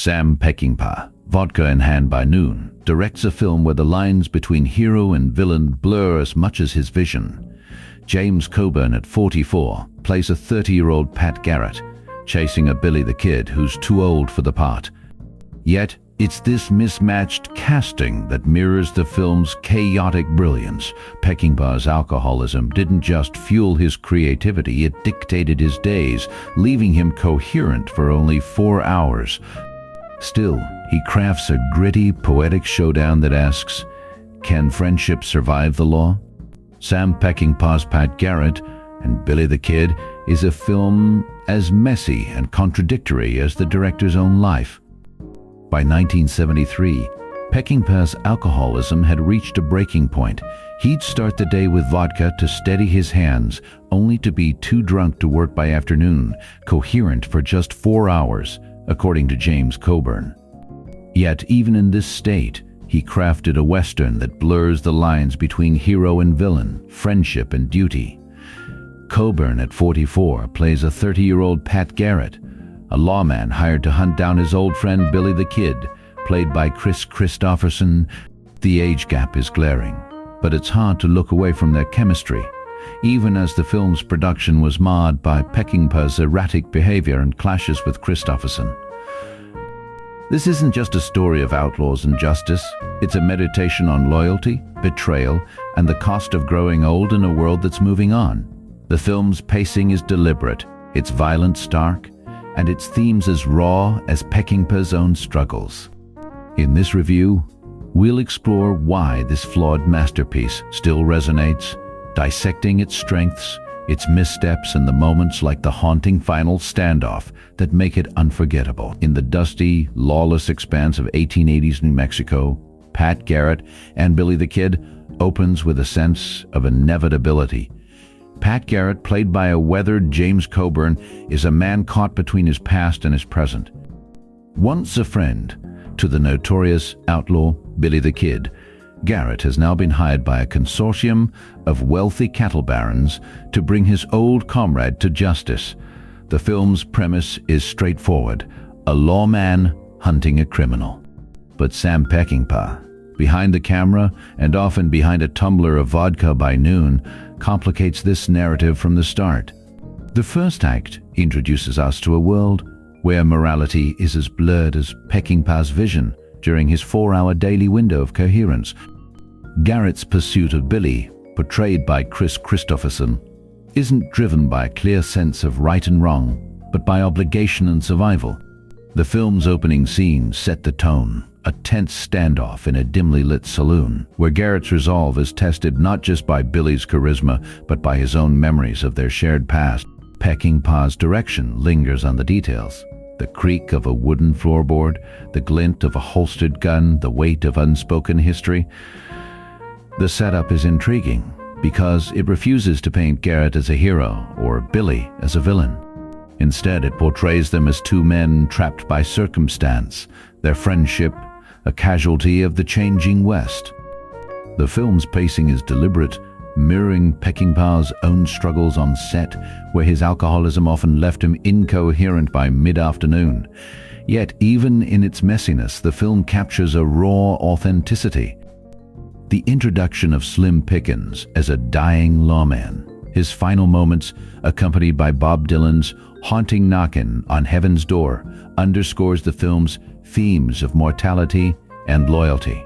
Sam Peckinpah, vodka in hand by noon, directs a film where the lines between hero and villain blur as much as his vision. James Coburn, at 44, plays a 30-year-old Pat Garrett, chasing a Billy the Kid who's too old for the part. Yet, it's this mismatched casting that mirrors the film's chaotic brilliance. Peckinpah's alcoholism didn't just fuel his creativity, it dictated his days, leaving him coherent for only 4 hours. Still, he crafts a gritty, poetic showdown that asks, can friendship survive the law? Sam Peckinpah's Pat Garrett and Billy the Kid is a film as messy and contradictory as the director's own life. By 1973, Peckinpah's alcoholism had reached a breaking point. He'd start the day with vodka to steady his hands, only to be too drunk to work by afternoon, coherent for just 4 hours, according to James Coburn. Yet even in this state, he crafted a Western that blurs the lines between hero and villain, friendship and duty. Coburn, at 44, plays a 30-year-old Pat Garrett, a lawman hired to hunt down his old friend Billy the Kid, played by Chris Christopherson. The age gap is glaring, but it's hard to look away from their chemistry, even as the film's production was marred by Peckinpah's erratic behavior and clashes with Christopherson. This isn't just a story of outlaws and justice, it's a meditation on loyalty, betrayal, and the cost of growing old in a world that's moving on. The film's pacing is deliberate, its violence stark, and its themes as raw as Peckinpah's own struggles. In this review, we'll explore why this flawed masterpiece still resonates, dissecting its strengths, its missteps, and the moments like the haunting final standoff that make it unforgettable. In the dusty, lawless expanse of 1880s New Mexico, Pat Garrett and Billy the Kid opens with a sense of inevitability. Pat Garrett, played by a weathered James Coburn, is a man caught between his past and his present. Once a friend to the notorious outlaw Billy the Kid, Garrett has now been hired by a consortium of wealthy cattle barons to bring his old comrade to justice. The film's premise is straightforward: a lawman hunting a criminal. But Sam Peckinpah, behind the camera and often behind a tumbler of vodka by noon, complicates this narrative from the start. The first act introduces us to a world where morality is as blurred as Peckinpah's vision during his 4-hour daily window of coherence. Garrett's pursuit of Billy, portrayed by Chris Christopherson, isn't driven by a clear sense of right and wrong, but by obligation and survival. The film's opening scene set the tone, a tense standoff in a dimly lit saloon, where Garrett's resolve is tested not just by Billy's charisma, but by his own memories of their shared past. Peckinpah's direction lingers on the details: the creak of a wooden floorboard, the glint of a holstered gun, the weight of unspoken history. The setup is intriguing because it refuses to paint Garrett as a hero or Billy as a villain. Instead, it portrays them as two men trapped by circumstance, their friendship a casualty of the changing West. The film's pacing is deliberate, mirroring Peckinpah's own struggles on set, where his alcoholism often left him incoherent by mid-afternoon. Yet, even in its messiness, the film captures a raw authenticity. The introduction of Slim Pickens as a dying lawman, his final moments, accompanied by Bob Dylan's haunting knockin' on Heaven's Door, underscores the film's themes of mortality and loyalty.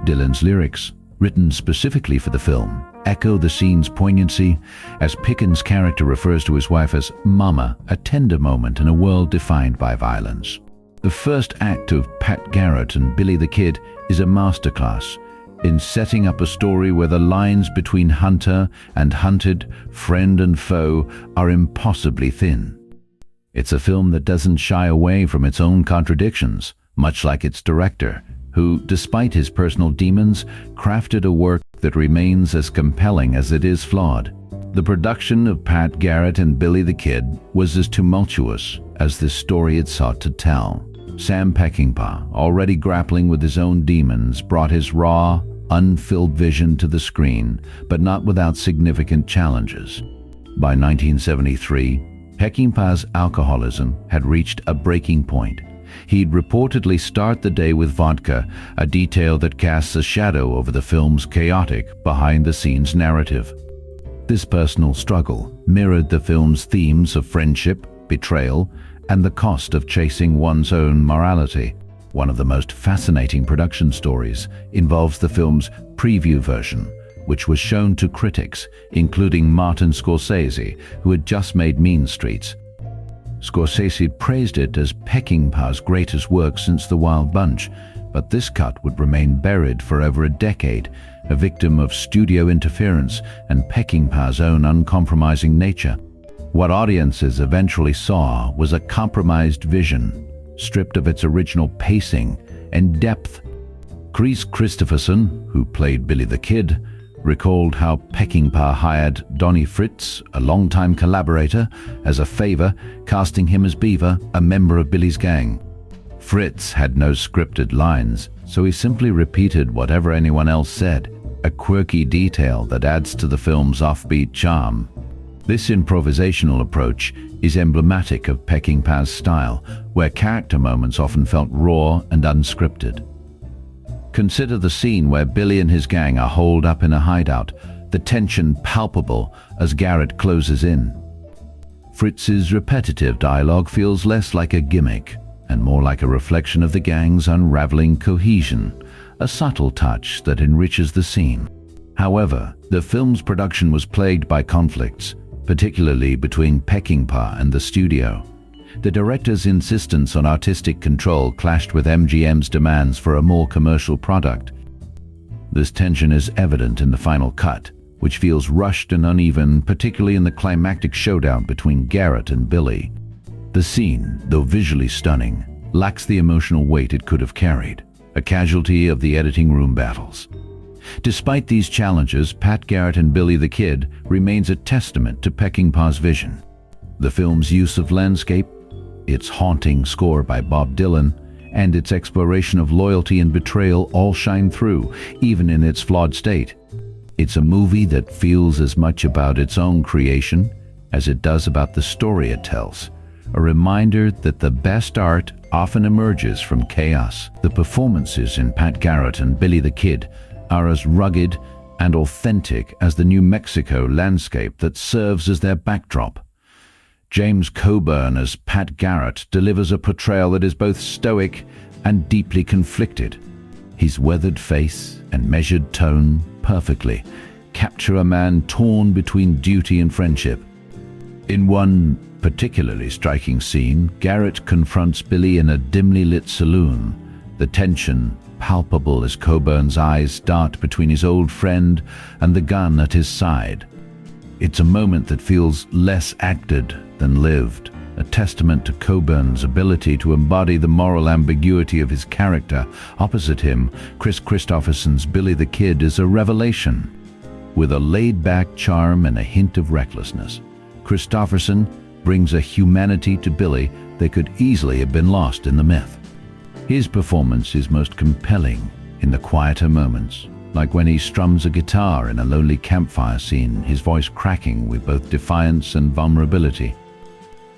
Dylan's lyrics, written specifically for the film, echo the scene's poignancy as Pickens' character refers to his wife as Mama, a tender moment in a world defined by violence. The first act of Pat Garrett and Billy the Kid is a masterclass in setting up a story where the lines between hunter and hunted, friend and foe, are impossibly thin. It's a film that doesn't shy away from its own contradictions, much like its director, who, despite his personal demons, crafted a work that remains as compelling as it is flawed. The production of Pat Garrett and Billy the Kid was as tumultuous as this story it sought to tell. Sam Peckinpah, already grappling with his own demons, brought his raw, unfilled vision to the screen, but not without significant challenges. By 1973, Peckinpah's alcoholism had reached a breaking point. He'd reportedly start the day with vodka, a detail that casts a shadow over the film's chaotic, behind-the-scenes narrative. This personal struggle mirrored the film's themes of friendship, betrayal, and the cost of chasing one's own morality. One of the most fascinating production stories involves the film's preview version, which was shown to critics, including Martin Scorsese, who had just made Mean Streets. Scorsese praised it as Peckinpah's greatest work since The Wild Bunch, but this cut would remain buried for over a decade, a victim of studio interference and Peckinpah's own uncompromising nature. What audiences eventually saw was a compromised vision, stripped of its original pacing and depth. Chris Christopherson, who played Billy the Kid, recalled how Peckinpah hired Donnie Fritz, a longtime collaborator, as a favor, casting him as Beaver, a member of Billy's gang. Fritz had no scripted lines, so he simply repeated whatever anyone else said, a quirky detail that adds to the film's offbeat charm. This improvisational approach is emblematic of Peckinpah's style, where character moments often felt raw and unscripted. Consider the scene where Billy and his gang are holed up in a hideout, the tension palpable as Garrett closes in. Fritz's repetitive dialogue feels less like a gimmick and more like a reflection of the gang's unraveling cohesion, a subtle touch that enriches the scene. However, the film's production was plagued by conflicts, particularly between Peckinpah and the studio. The director's insistence on artistic control clashed with MGM's demands for a more commercial product. This tension is evident in the final cut, which feels rushed and uneven, particularly in the climactic showdown between Garrett and Billy. The scene, though visually stunning, lacks the emotional weight it could have carried, a casualty of the editing room battles. Despite these challenges, Pat Garrett and Billy the Kid remains a testament to Peckinpah's vision. The film's use of landscape, its haunting score by Bob Dylan, and its exploration of loyalty and betrayal all shine through, even in its flawed state. It's a movie that feels as much about its own creation as it does about the story it tells, a reminder that the best art often emerges from chaos. The performances in Pat Garrett and Billy the Kid are as rugged and authentic as the New Mexico landscape that serves as their backdrop. James Coburn as Pat Garrett delivers a portrayal that is both stoic and deeply conflicted. His weathered face and measured tone perfectly capture a man torn between duty and friendship. In one particularly striking scene, Garrett confronts Billy in a dimly lit saloon, the tension palpable as Coburn's eyes dart between his old friend and the gun at his side. It's a moment that feels less acted than lived, a testament to Coburn's ability to embody the moral ambiguity of his character. Opposite him, Chris Christopherson's Billy the Kid is a revelation. With a laid-back charm and a hint of recklessness, Christopherson brings a humanity to Billy that could easily have been lost in the myth. His performance is most compelling in the quieter moments, like when he strums a guitar in a lonely campfire scene, his voice cracking with both defiance and vulnerability.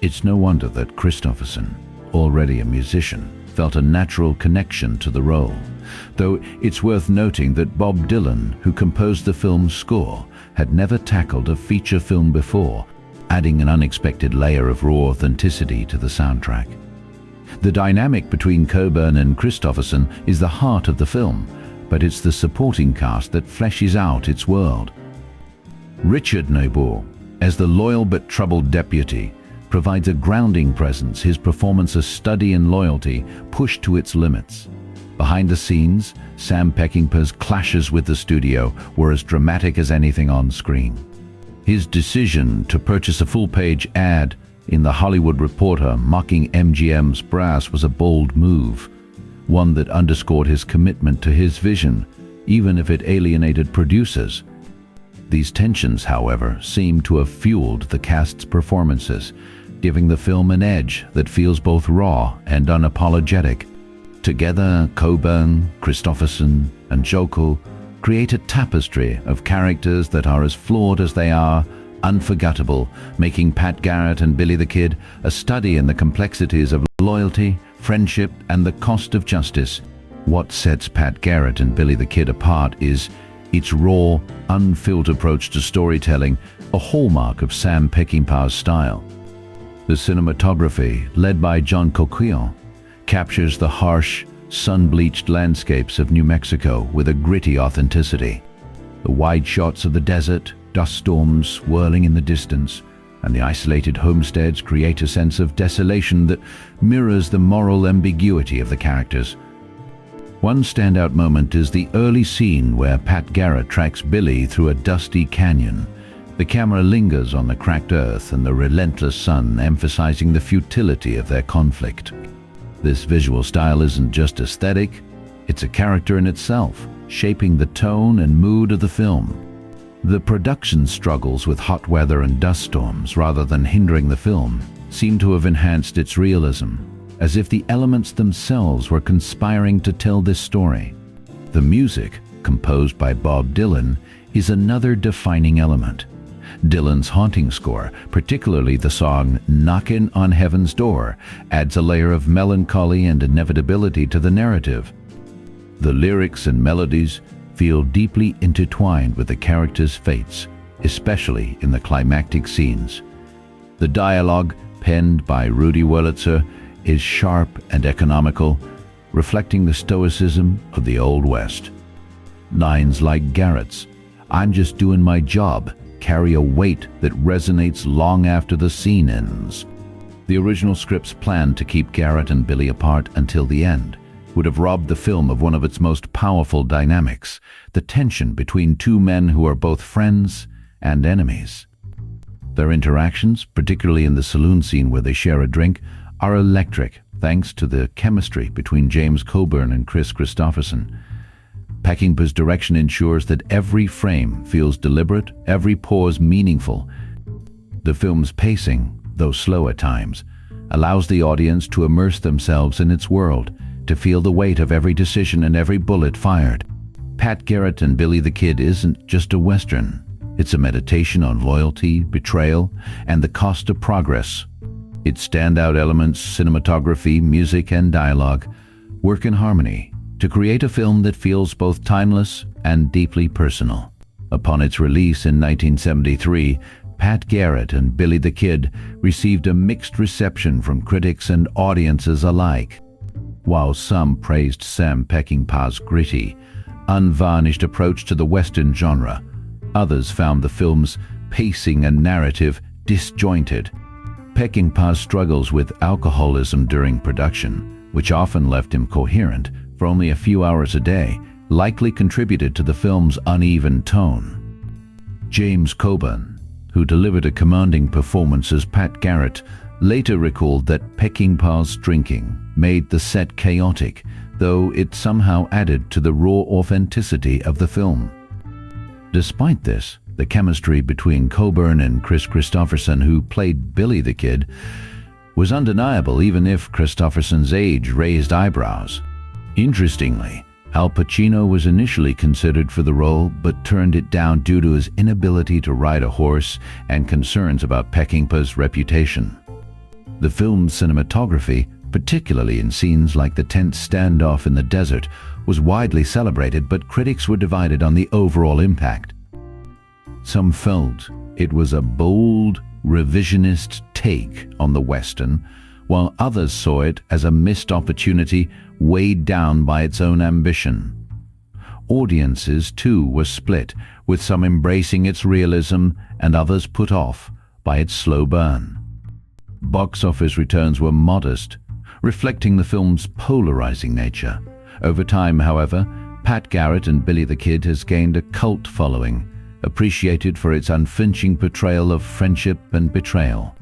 It's no wonder that Christopherson, already a musician, felt a natural connection to the role, though it's worth noting that Bob Dylan, who composed the film's score, had never tackled a feature film before, adding an unexpected layer of raw authenticity to the soundtrack. The dynamic between Coburn and Christopherson is the heart of the film, but it's the supporting cast that fleshes out its world. Richard Noble, as the loyal but troubled deputy, provides a grounding presence, his performance a study in loyalty pushed to its limits. Behind the scenes, Sam Peckinpah's clashes with the studio were as dramatic as anything on screen. His decision to purchase a full-page ad in The Hollywood Reporter mocking MGM's brass was a bold move, one that underscored his commitment to his vision, even if it alienated producers. These tensions, however, seem to have fueled the cast's performances, giving the film an edge that feels both raw and unapologetic. Together, Coburn, Christopherson, and Jokl create a tapestry of characters that are as flawed as they are unforgettable, making Pat Garrett and Billy the Kid a study in the complexities of loyalty, friendship, and the cost of justice. What sets Pat Garrett and Billy the Kid apart is its raw, unfiltered approach to storytelling, a hallmark of Sam Peckinpah's style. The cinematography, led by John Coquillon, captures the harsh, sun-bleached landscapes of New Mexico with a gritty authenticity. The wide shots of the desert, dust storms swirling in the distance, and the isolated homesteads create a sense of desolation that mirrors the moral ambiguity of the characters. One standout moment is the early scene where Pat Garrett tracks Billy through a dusty canyon. The camera lingers on the cracked earth and the relentless sun, emphasizing the futility of their conflict. This visual style isn't just aesthetic, it's a character in itself, shaping the tone and mood of the film. The production struggles with hot weather and dust storms, rather than hindering the film, seem to have enhanced its realism, as if the elements themselves were conspiring to tell this story. The music, composed by Bob Dylan, is another defining element. Dylan's haunting score, particularly the song "Knockin' on Heaven's Door," adds a layer of melancholy and inevitability to the narrative. The lyrics and melodies feel deeply intertwined with the characters' fates, especially in the climactic scenes. The dialogue, penned by Rudy Wurlitzer, is sharp and economical, reflecting the stoicism of the Old West. Lines like Garrett's, "I'm just doing my job," carry a weight that resonates long after the scene ends. The original script's plan to keep Garrett and Billy apart until the end would have robbed the film of one of its most powerful dynamics, the tension between two men who are both friends and enemies. Their interactions, particularly in the saloon scene where they share a drink, are electric thanks to the chemistry between James Coburn and Chris Christopherson. Peckinpah's direction ensures that every frame feels deliberate, every pause meaningful. The film's pacing, though slow at times, allows the audience to immerse themselves in its world, to feel the weight of every decision and every bullet fired. Pat Garrett and Billy the Kid isn't just a Western. It's a meditation on loyalty, betrayal, and the cost of progress. Its standout elements, cinematography, music, and dialogue, work in harmony to create a film that feels both timeless and deeply personal. Upon its release in 1973, Pat Garrett and Billy the Kid received a mixed reception from critics and audiences alike. While some praised Sam Peckinpah's gritty, unvarnished approach to the Western genre, others found the film's pacing and narrative disjointed. Peckinpah's struggles with alcoholism during production, which often left him coherent for only a few hours a day, likely contributed to the film's uneven tone. James Coburn, who delivered a commanding performance as Pat Garrett, later recalled that Peckinpah's drinking made the set chaotic, though it somehow added to the raw authenticity of the film. Despite this, the chemistry between Coburn and Chris Christopherson, who played Billy the Kid, was undeniable, even if Christopherson's age raised eyebrows. Interestingly, Al Pacino was initially considered for the role but turned it down due to his inability to ride a horse and concerns about Peckinpah's reputation. The film's cinematography, particularly in scenes like the tense standoff in the desert, was widely celebrated, but critics were divided on the overall impact. Some felt it was a bold, revisionist take on the Western, while others saw it as a missed opportunity weighed down by its own ambition. Audiences, too, were split, with some embracing its realism and others put off by its slow burn. Box office returns were modest, reflecting the film's polarizing nature. Over time, however, Pat Garrett and Billy the Kid has gained a cult following, appreciated for its unflinching portrayal of friendship and betrayal.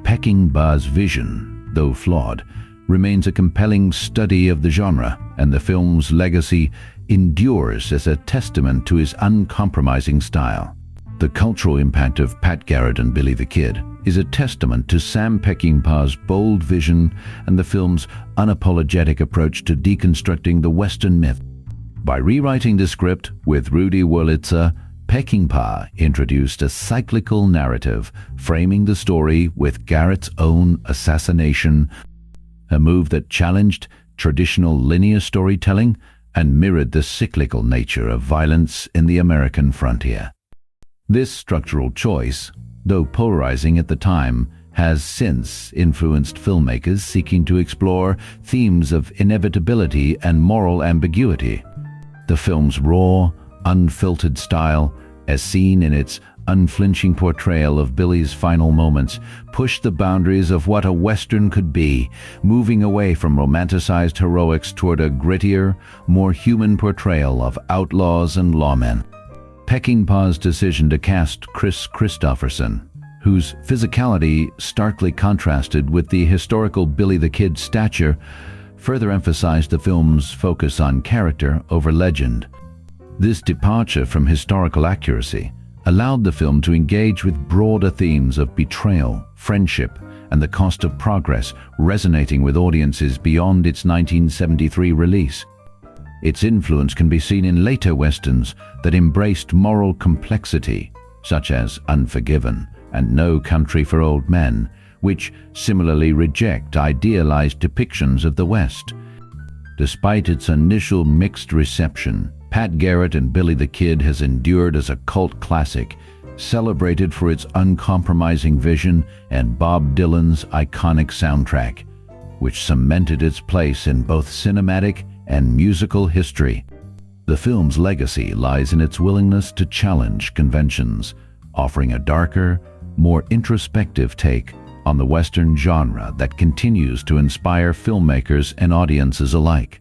Peckinpah's vision, though flawed, remains a compelling study of the genre, and the film's legacy endures as a testament to his uncompromising style. The cultural impact of Pat Garrett and Billy the Kid is a testament to Sam Peckinpah's bold vision and the film's unapologetic approach to deconstructing the Western myth. By rewriting the script with Rudy Wurlitzer, Peckinpah introduced a cyclical narrative, framing the story with Garrett's own assassination a move that challenged traditional linear storytelling and mirrored the cyclical nature of violence in the American frontier. This structural choice, though polarizing at the time, has since influenced filmmakers seeking to explore themes of inevitability and moral ambiguity. The film's raw, unfiltered style, as seen in its unflinching portrayal of Billy's final moments, pushed the boundaries of what a Western could be, moving away from romanticized heroics toward a grittier, more human portrayal of outlaws and lawmen. Peckinpah's decision to cast Chris Christopherson, whose physicality starkly contrasted with the historical Billy the Kid's stature, further emphasized the film's focus on character over legend. This departure from historical accuracy allowed the film to engage with broader themes of betrayal, friendship, and the cost of progress, resonating with audiences beyond its 1973 release. Its influence can be seen in later westerns that embraced moral complexity, such as Unforgiven and No Country for Old Men, which similarly reject idealized depictions of the West. Despite its initial mixed reception, Pat Garrett and Billy the Kid has endured as a cult classic, celebrated for its uncompromising vision and Bob Dylan's iconic soundtrack, which cemented its place in both cinematic and musical history. The film's legacy lies in its willingness to challenge conventions, offering a darker, more introspective take on the Western genre that continues to inspire filmmakers and audiences alike.